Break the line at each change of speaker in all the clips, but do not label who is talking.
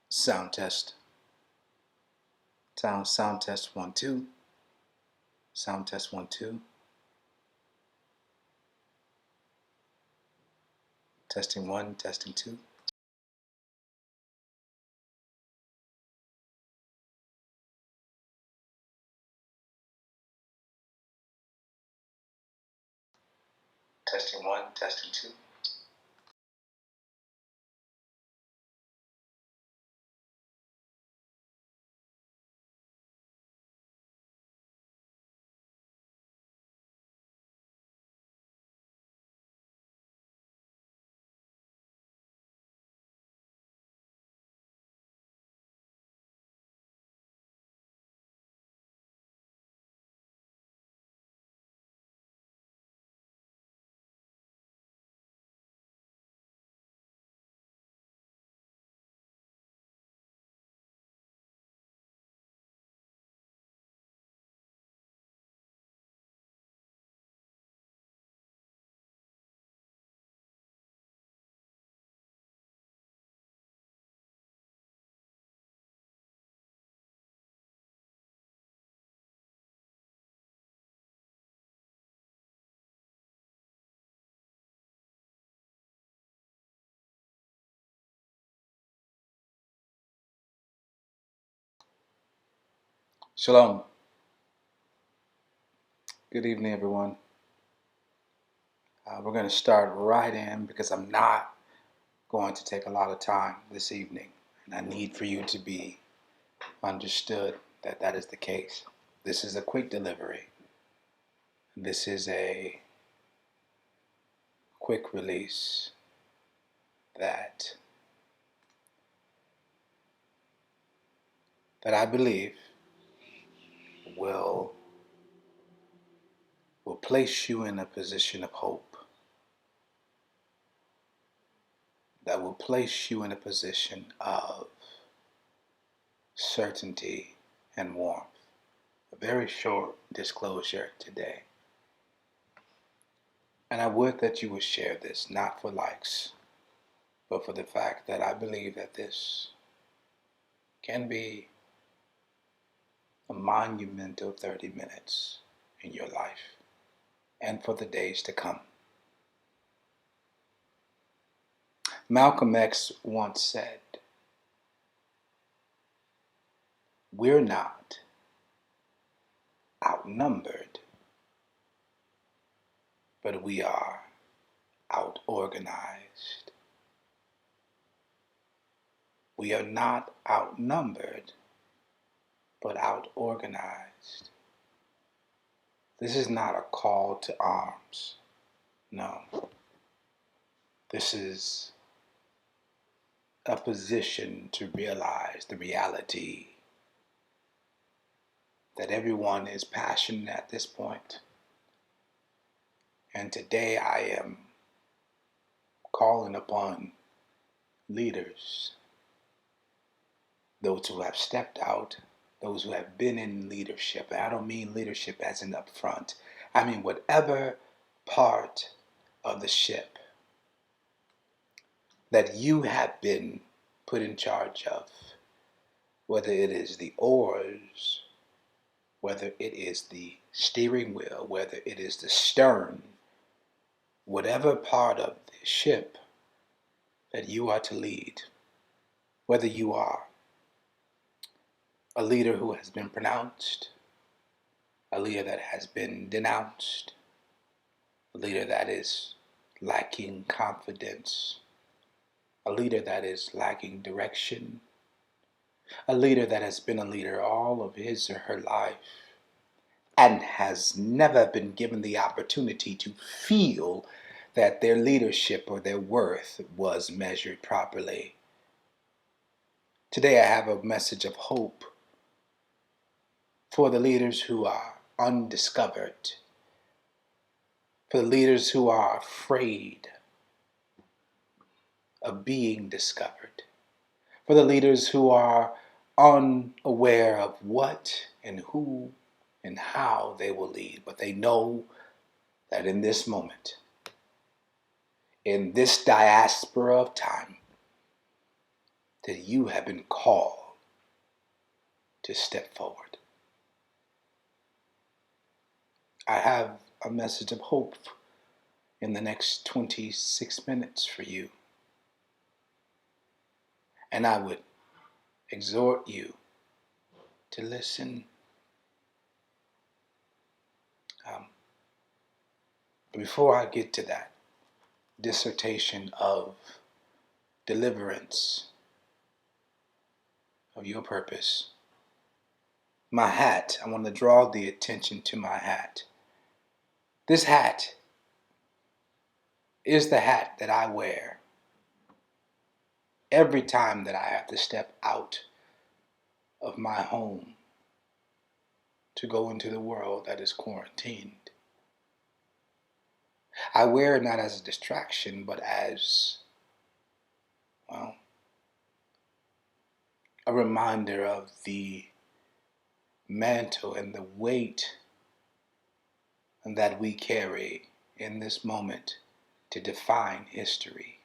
Sound test. Sound test 1 2. Sound test 1 2. Testing 1, testing 2. Testing 1, testing 2. Shalom. Good evening, everyone. We're going to start right in because I'm not going to take a lot of time this evening, and I need for you to be understood that that is the case. This is a quick delivery. This is a quick release that I believe will place you in a position of hope, that will place you in a position of certainty and warmth. A very short disclosure today. And I would that you would share this, not for likes, but for the fact that I believe that this can be a monumental 30 minutes in your life and for the days to come. Malcolm X once said, "We're not outnumbered, but we are outorganized." We are not outnumbered, but outorganized. This is not a call to arms. No. This is a position to realize the reality that everyone is passionate at this point. And today I am calling upon leaders, those who have stepped out, those who have been in leadership. And I don't mean leadership as in up front. I mean whatever part of the ship that you have been put in charge of, whether it is the oars, whether it is the steering wheel, whether it is the stern, whatever part of the ship that you are to lead, whether you are a leader who has been pronounced, a leader that has been denounced, a leader that is lacking confidence, a leader that is lacking direction, a leader that has been a leader all of his or her life and has never been given the opportunity to feel that their leadership or their worth was measured properly. Today I have a message of hope for the leaders who are undiscovered, for the leaders who are afraid of being discovered, for the leaders who are unaware of what and who and how they will lead, but they know that in this moment, in this diaspora of time, that you have been called to step forward. I have a message of hope in the next 26 minutes for you. And I would exhort you to listen. Before I get to that dissertation of deliverance of your purpose, my hat, I want to draw the attention to my hat. This hat is the hat that I wear every time that I have to step out of my home to go into the world that is quarantined. I wear it not as a distraction, but as, well, a reminder of the mantle and the weight that we carry in this moment to define history.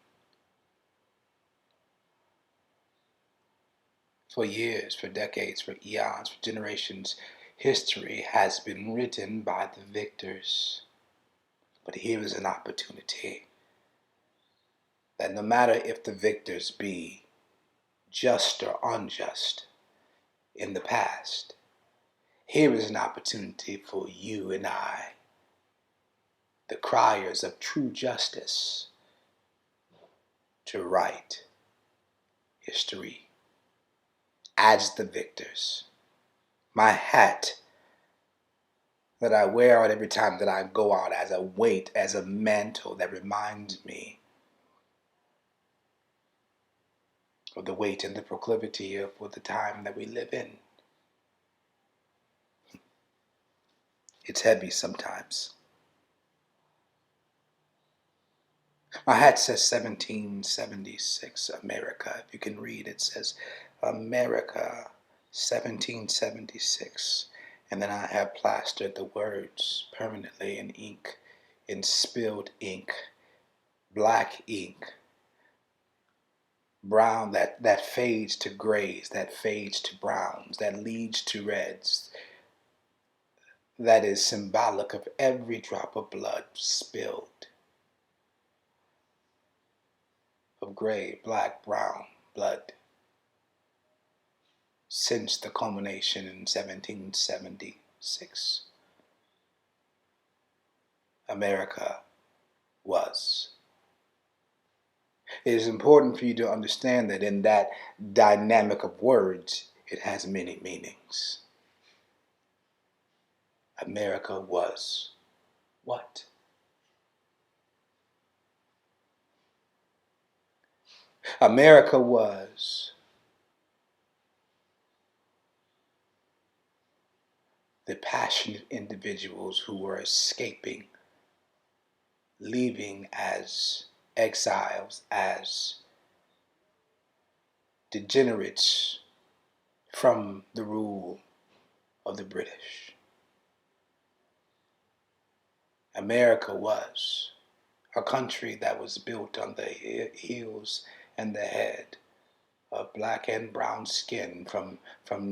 For years, for decades, for eons, for generations, history has been written by the victors. But here is an opportunity that no matter if the victors be just or unjust in the past, here is an opportunity for you and I, the criers of true justice, to write history as the victors. My hat that I wear out every time that I go out as a weight, as a mantle that reminds me of the weight and the proclivity of the time that we live in. It's heavy sometimes. My hat says 1776 America. If you can read, it says America 1776. And then I have plastered the words permanently in ink, in spilled ink, black ink, brown that fades to grays, that fades to browns, that leads to reds, that is symbolic of every drop of blood spilled, of gray, black, brown blood, since the culmination in 1776. America was. It is important for you to understand that in that dynamic of words, it has many meanings. America was what? America was the passionate individuals who were escaping, leaving as exiles, as degenerates from the rule of the British. America was a country that was built on the heels and the head of black and brown skin, from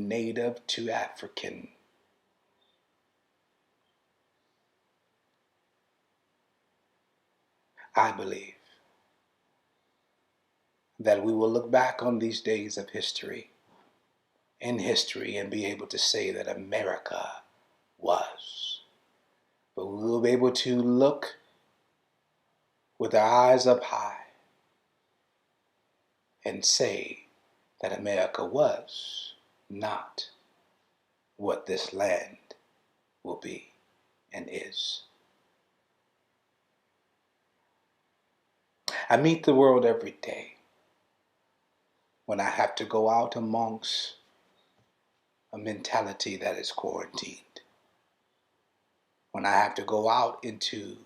native to African. I believe that we will look back on these days of history, in history, and be able to say that America was. But we will be able to look with our eyes up high and say that America was not what this land will be and is. I meet the world every day when I have to go out amongst a mentality that is quarantined, when I have to go out into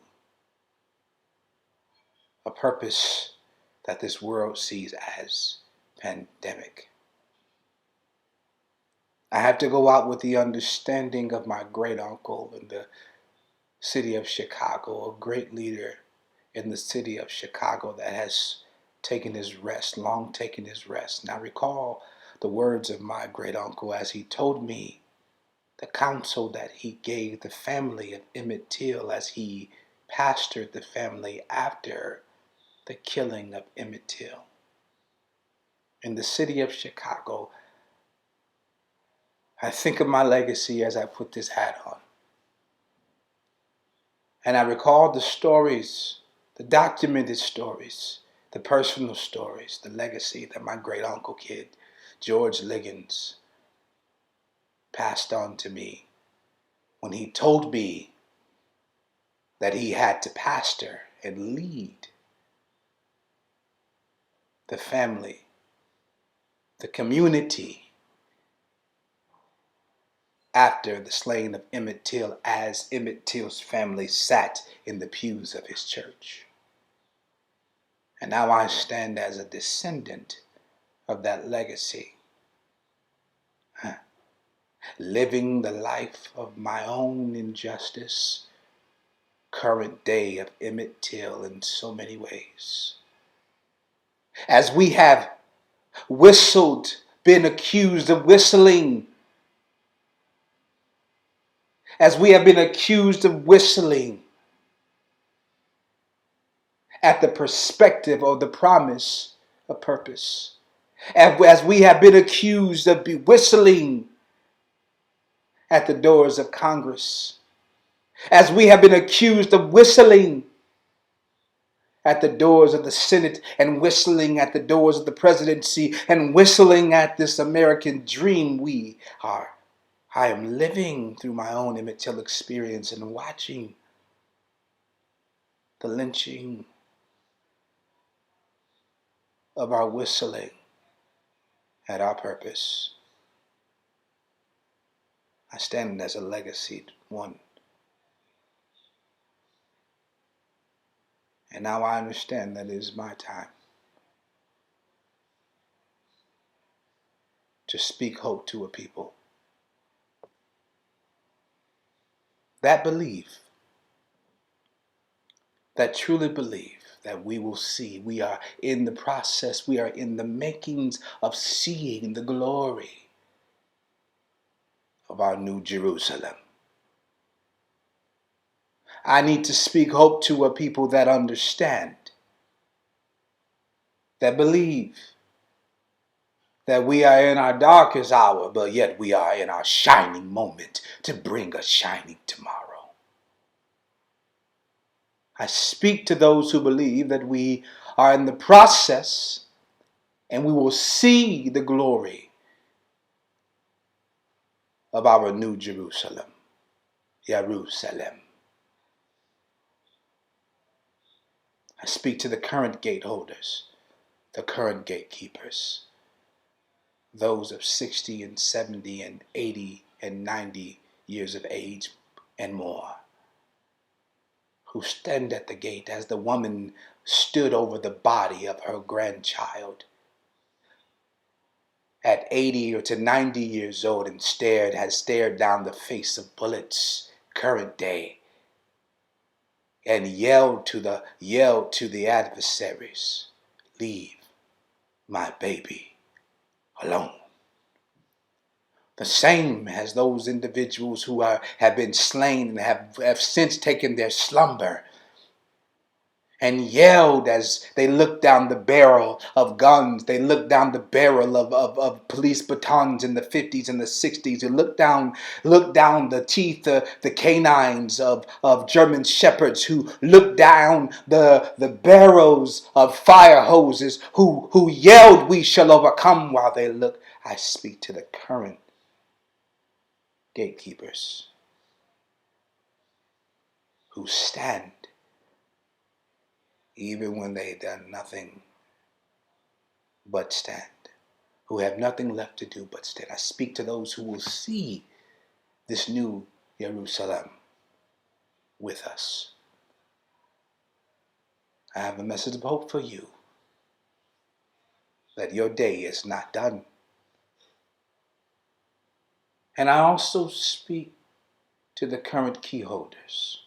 a purpose that this world sees as pandemic. I have to go out with the understanding of my great uncle in the city of Chicago, a great leader in the city of Chicago that has taking his rest, long taking his rest. And I recall the words of my great uncle as he told me the counsel that he gave the family of Emmett Till as he pastored the family after the killing of Emmett Till. In the city of Chicago, I think of my legacy as I put this hat on. And I recall the stories, the documented stories, the personal stories, the legacy that my great uncle kid, George Liggins, passed on to me when he told me that he had to pastor and lead the family, the community, after the slaying of Emmett Till, as Emmett Till's family sat in the pews of his church. And now I stand as a descendant of that legacy, living the life of my own injustice, current day of Emmett Till in so many ways. As we have whistled, been accused of whistling, as we have been accused of whistling at the perspective of the promise of purpose, as we have been accused of whistling at the doors of Congress, as we have been accused of whistling at the doors of the Senate and whistling at the doors of the presidency and whistling at this American dream I am living through my own Emmett Till experience and watching the lynching of our whistling at our purpose. I stand as a legacy one. And now I understand that it is my time to speak hope to a people that believe, that truly believe that we will see. We are in the process, we are in the makings of seeing the glory of our new Jerusalem. I need to speak hope to a people that understand, that believe that we are in our darkest hour, but yet we are in our shining moment to bring a shining tomorrow. I speak to those who believe that we are in the process and we will see the glory of our new Jerusalem. Jerusalem. I speak to the current gate holders, the current gatekeepers, those of 60 and 70 and 80 and 90 years of age and more, who stand at the gate as the woman stood over the body of her grandchild at 80 or to 90 years old and has stared down the face of bullets, current day, and yelled to the adversaries, "Leave my baby alone." The same as those individuals who have been slain and have since taken their slumber and yelled as they looked down the barrel of guns. They looked down the barrel of police batons in the 50s and the 60s. They looked down the teeth, the canines of German shepherds, who looked down the barrels of fire hoses, who yelled, "We shall overcome," while they look. I speak to the current gatekeepers who stand even when they've done nothing but stand, who have nothing left to do but stand. I speak to those who will see this new Jerusalem with us. I have a message of hope for you, that your day is not done. And I also speak to the current key holders,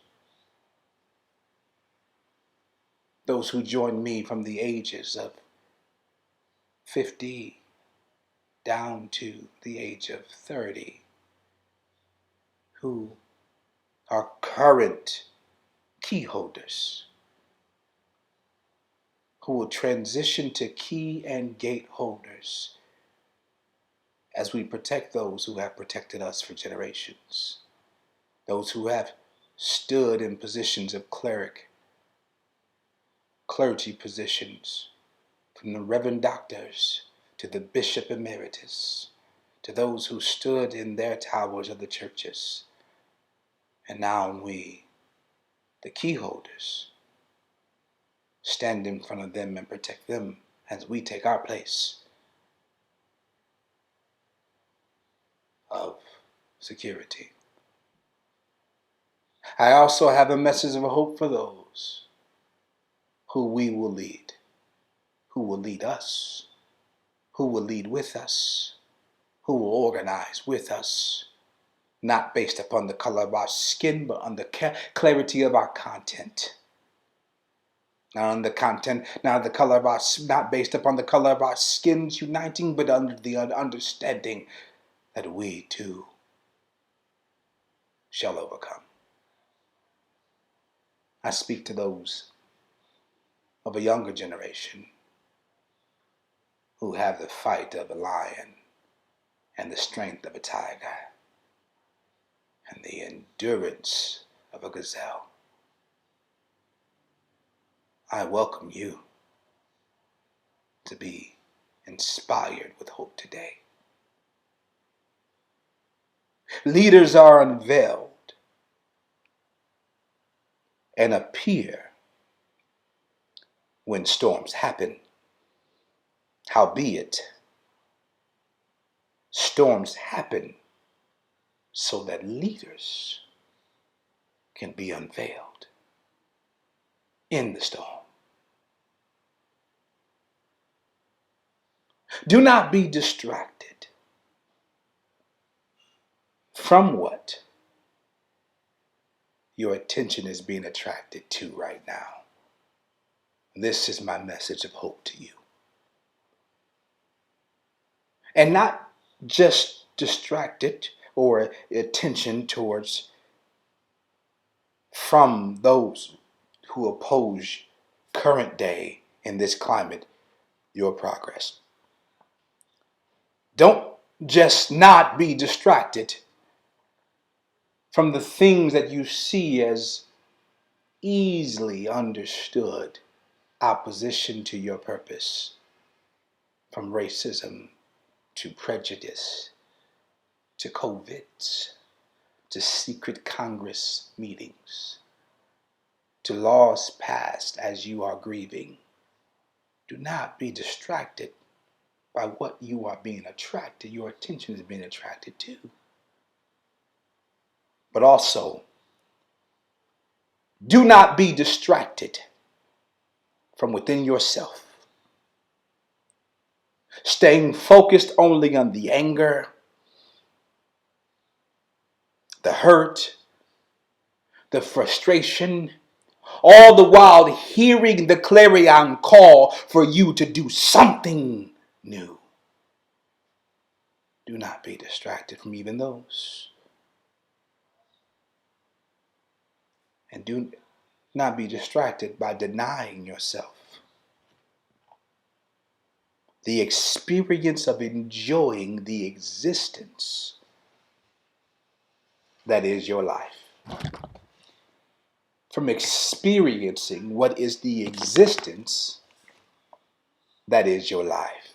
those who join me from the ages of 50 down to the age of 30 who are current key holders, who will transition to key and gate holders as we protect those who have protected us for generations, those who have stood in positions of clergy positions, from the Reverend Doctors to the Bishop Emeritus, to those who stood in their towers of the churches. And now we, the key holders, stand in front of them and protect them as we take our place of security. I also have a message of hope for those who we will lead, who will lead us, who will lead with us, who will organize with us, not based upon the color of our skin, but on the clarity of our content. Not on the content, not the color of our, not based upon the color of our skins uniting, but under the understanding that we too shall overcome. I speak to those of a younger generation who have the fight of a lion and the strength of a tiger and the endurance of a gazelle. I welcome you to be inspired with hope today. Leaders are unveiled and appear when storms happen. Howbeit, storms happen so that leaders can be unveiled in the storm. Do not be distracted from what your attention is being attracted to right now. This is my message of hope to you. And not just distracted or attention towards from those who oppose current day in this climate, your progress. Don't just not be distracted from the things that you see as easily understood opposition to your purpose, from racism to prejudice to COVID to secret Congress meetings to laws passed as you are grieving. Do not be distracted by what you are being attracted, your attention is being attracted to. But also, do not be distracted from within yourself, staying focused only on the anger, the hurt, the frustration, all the while hearing the clarion call for you to do something new. Do not be distracted from even those. And do not be distracted by denying yourself the experience of enjoying the existence that is your life. From experiencing what is the existence that is your life.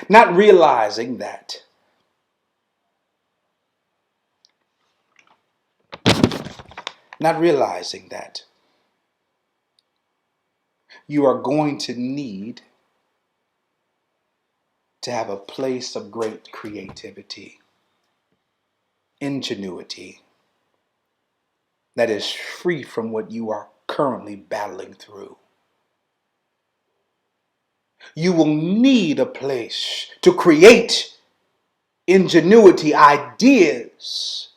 Not realizing that you are going to need to have a place of great creativity, ingenuity, that is free from what you are currently battling through. You will need a place to create ingenuity, ideas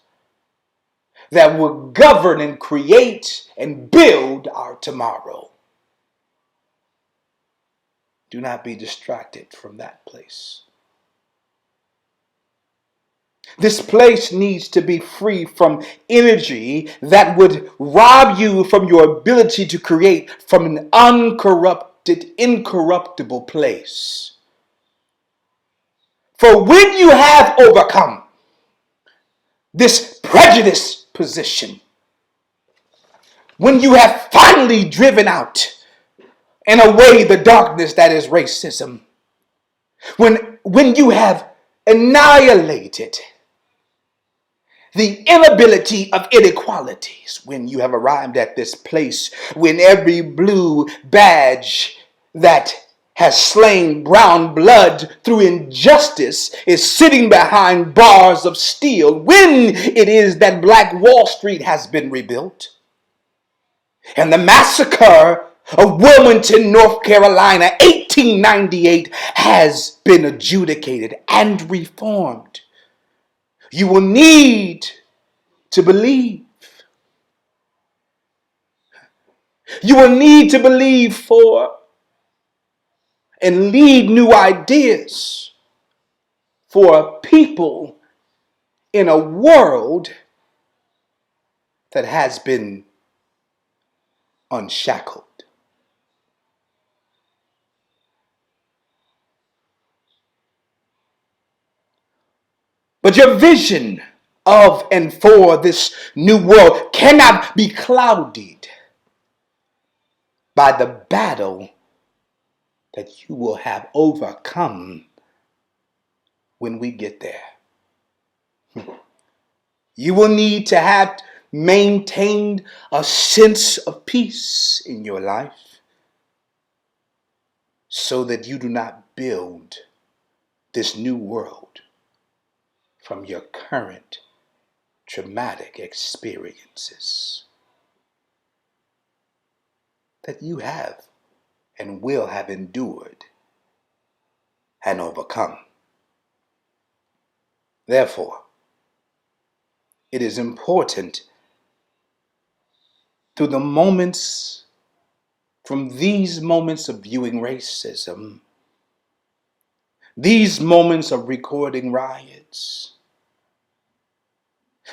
that will govern and create and build our tomorrow. Do not be distracted from that place. This place needs to be free from energy that would rob you from your ability to create from an uncorrupted, incorruptible place. For when you have overcome this prejudice position, when you have finally driven out and away the darkness that is racism, when you have annihilated the inability of inequalities, when you have arrived at this place, when every blue badge that has slain brown blood through injustice is sitting behind bars of steel, when it is that Black Wall Street has been rebuilt, and the massacre of Wilmington, North Carolina, 1898, has been adjudicated and reformed, you will need to believe. You will need to believe for and lead new ideas for a people in a world that has been unshackled. But your vision of and for this new world cannot be clouded by the battle that you will have overcome when we get there. You will need to have maintained a sense of peace in your life so that you do not build this new world from your current traumatic experiences that you have and will have endured and overcome. Therefore, it is important through the moments, from these moments of viewing racism, these moments of recording riots,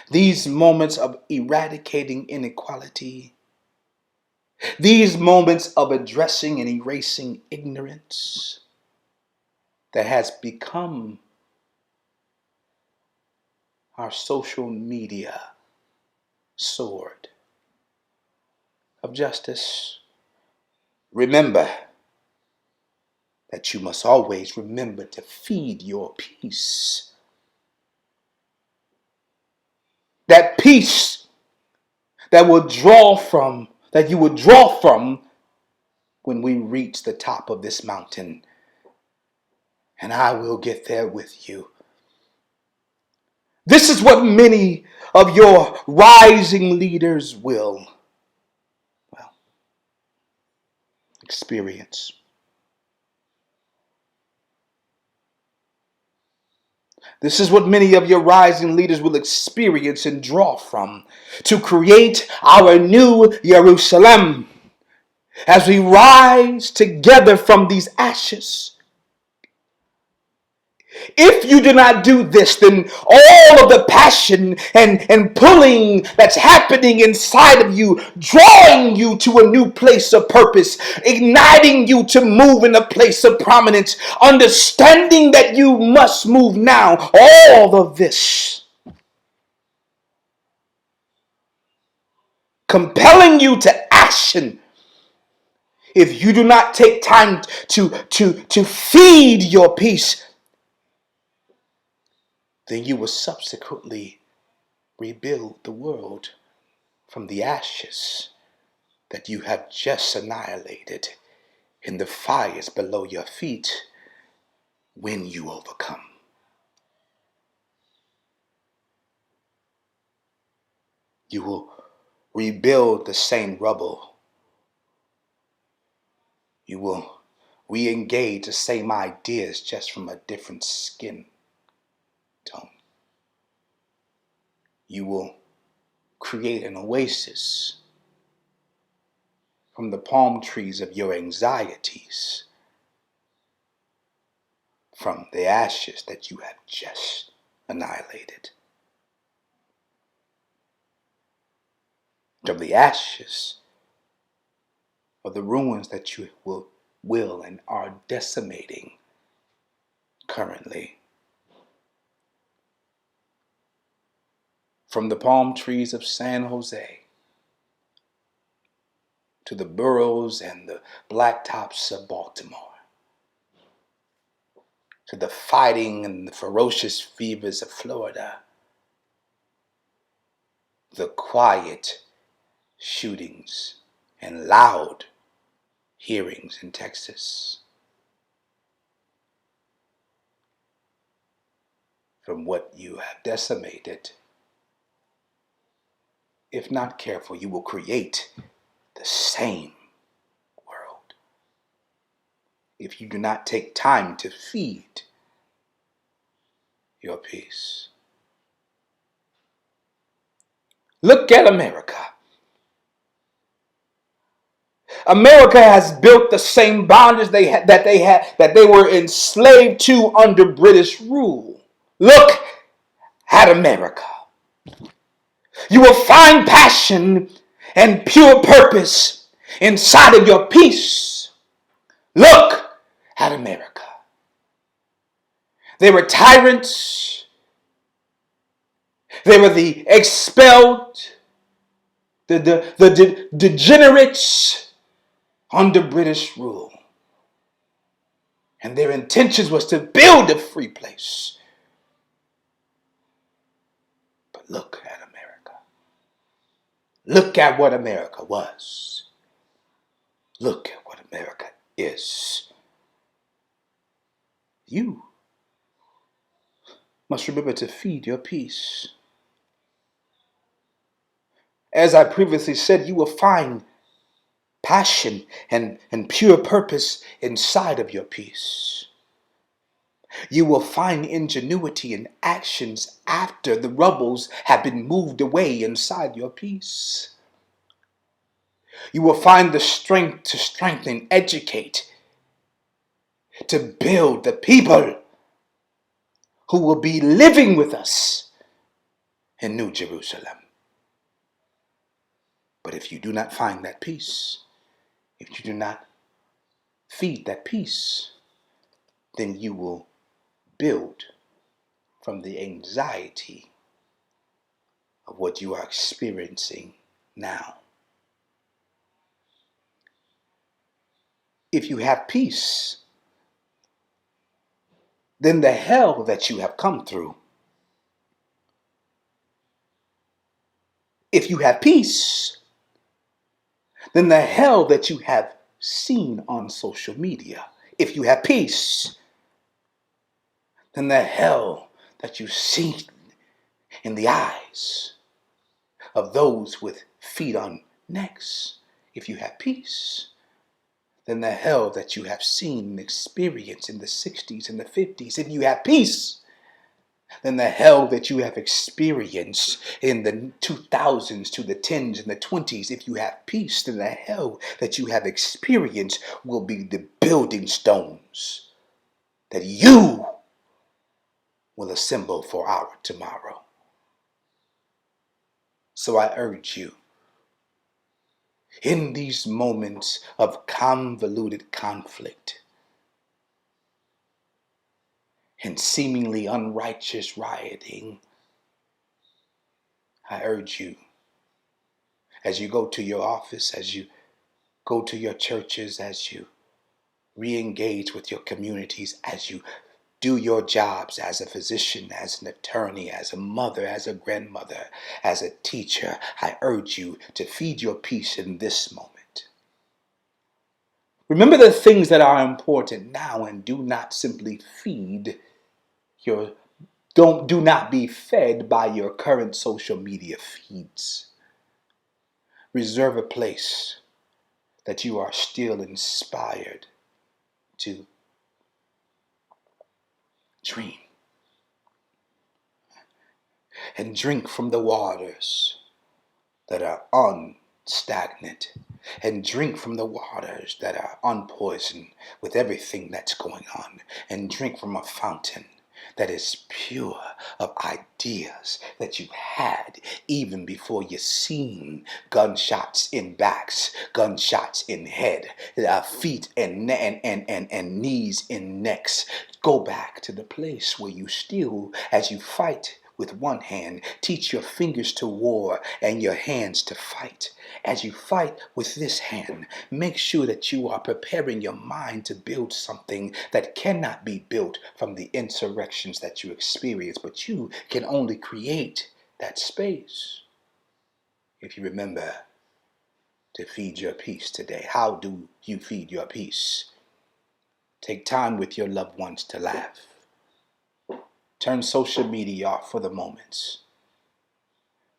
these moments of eradicating inequality, these moments of addressing and erasing ignorance that has become our social media sword of justice. Remember that you must always remember to feed your peace. That peace that you will draw from when we reach the top of this mountain. And I will get there with you. This is what many of your rising leaders will, experience. This is what many of your rising leaders will experience and draw from to create our new Jerusalem as we rise together from these ashes. If you do not do this, then all of the passion and pulling that's happening inside of you, drawing you to a new place of purpose, igniting you to move in a place of prominence, understanding that you must move now, all of this compelling you to action. If you do not take time to feed your peace, then you will subsequently rebuild the world from the ashes that you have just annihilated in the fires below your feet when you overcome. You will rebuild the same rubble. You will re-engage the same ideas just from a different skin tone. You will create an oasis from the palm trees of your anxieties, from the ashes that you have just annihilated, from the ashes of the ruins that you will and are decimating currently, from the palm trees of San Jose to the boroughs and the blacktops of Baltimore, to the fighting and the ferocious fevers of Florida, the quiet shootings and loud hearings in Texas, from what you have decimated. If not careful, you will create the same world if you do not take time to feed your peace. Look at America. America has built the same bondage that they were enslaved to under British rule. Look at America. You will find passion and pure purpose inside of your peace. Look at America. They were tyrants. They were the expelled, the degenerates under British rule. And their intentions was to build a free place. But look at America. Look at what America was. Look at what America is. You must remember to feed your peace. As I previously said, you will find passion and pure purpose inside of your peace. You will find ingenuity in actions after the rubbles have been moved away inside your peace. You will find the strength to strengthen, educate, to build the people who will be living with us in New Jerusalem. But if you do not find that peace, if you do not feed that peace, then you will build from the anxiety of what you are experiencing now. If you have peace, then the hell that you have come through, if you have peace, then the hell that you have seen on social media, if you have peace, then the hell that you see in the eyes of those with feet on necks, if you have peace, then the hell that you have seen and experienced in the 60s and the 50s, if you have peace, then the hell that you have experienced in the 2000s to the 10s and the 20s, if you have peace, then the hell that you have experienced will be the building stones that you will assemble for our tomorrow. So I urge you, in these moments of convoluted conflict and seemingly unrighteous rioting, I urge you, as you go to your office, as you go to your churches, as you re-engage with your communities, as you do your jobs as a physician, as an attorney, as a mother, as a grandmother, as a teacher, I urge you to feed your peace in this moment. Remember the things that are important now and do not simply feed your, do not be fed by your current social media feeds. Reserve a place that you are still inspired to dream and drink from the waters that are unstagnant, and drink from the waters that are unpoisoned with everything that's going on, and drink from a fountain that is pure of ideas that you had even before you seen gunshots in backs, gunshots in head, feet and knees in necks. Go back to the place where you still, as you fight with one hand, teach your fingers to war and your hands to fight. As you fight with this hand, make sure that you are preparing your mind to build something that cannot be built from the insurrections that you experience, but you can only create that space if you remember to feed your peace today. How do you feed your peace? Take time with your loved ones to laugh. Turn social media off for the moments.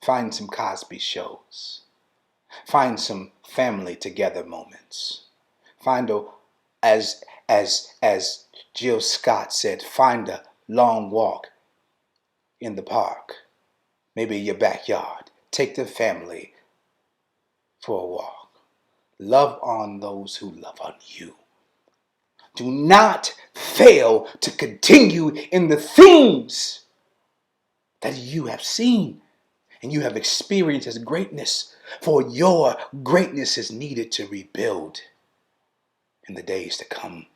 Find some Cosby shows. Find some family together moments. Find a, as Jill Scott said, find a long walk in the park, maybe your backyard. Take the family for a walk. Love on those who love on you. Do not fail to continue in the things that you have seen and you have experienced as greatness, for your greatness is needed to rebuild in the days to come.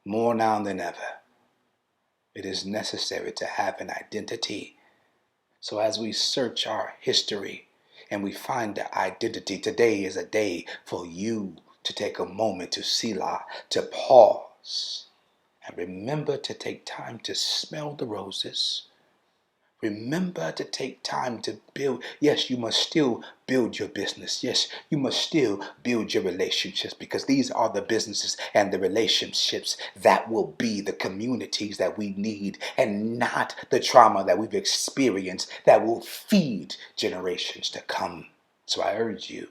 More now than ever, it is necessary to have an identity. So as we search our history and we find the identity, today is a day for you to take a moment to Selah, to pause, and remember to take time to smell the roses. Remember to take time to build. Yes, you must still build your business. Yes, you must still build your relationships, because these are the businesses and the relationships that will be the communities that we need, and not the trauma that we've experienced that will feed generations to come. So I urge you,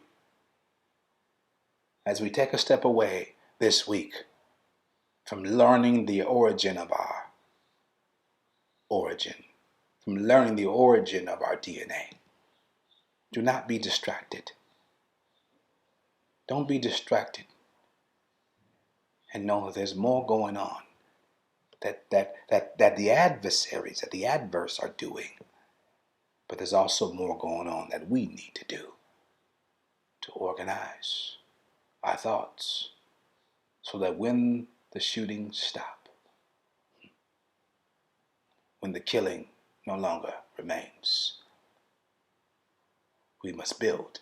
as we take a step away this week from learning the origin of our origin, from learning the origin of our DNA, do not be distracted. Don't be distracted. And know that there's more going on that the adversaries, that the adverse are doing. But there's also more going on that we need to do to organize our thoughts so that when the shootings stop, when the killing no longer remains, we must build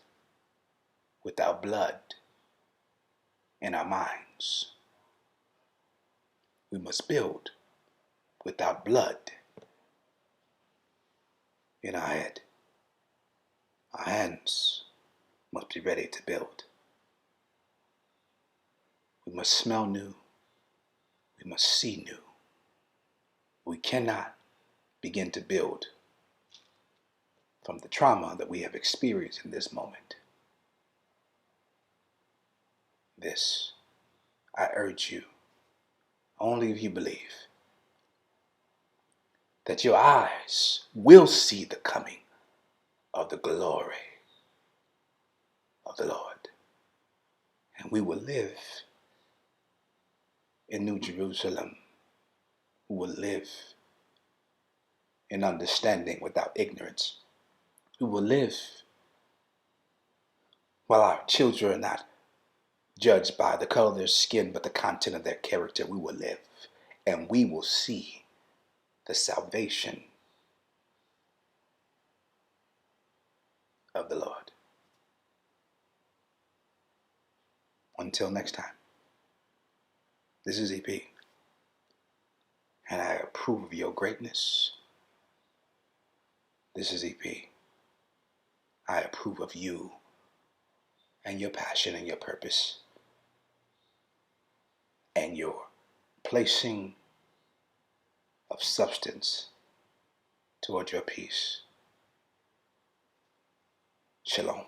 without blood in our minds. We must build without blood in our head. Our hands must be ready to build. We must smell new. We must see new. We cannot begin to build from the trauma that we have experienced in this moment. This, I urge you, only if you believe, that your eyes will see the coming of the glory of the Lord. And we will live in New Jerusalem. We will live in understanding without ignorance. We will live while our children are not judged by the color of their skin, but the content of their character. We will live, and we will see the salvation of the Lord. Until next time, this is EP, and I approve of your greatness. This is EP. I approve of you and your passion and your purpose and your placing of substance toward your peace. Shalom.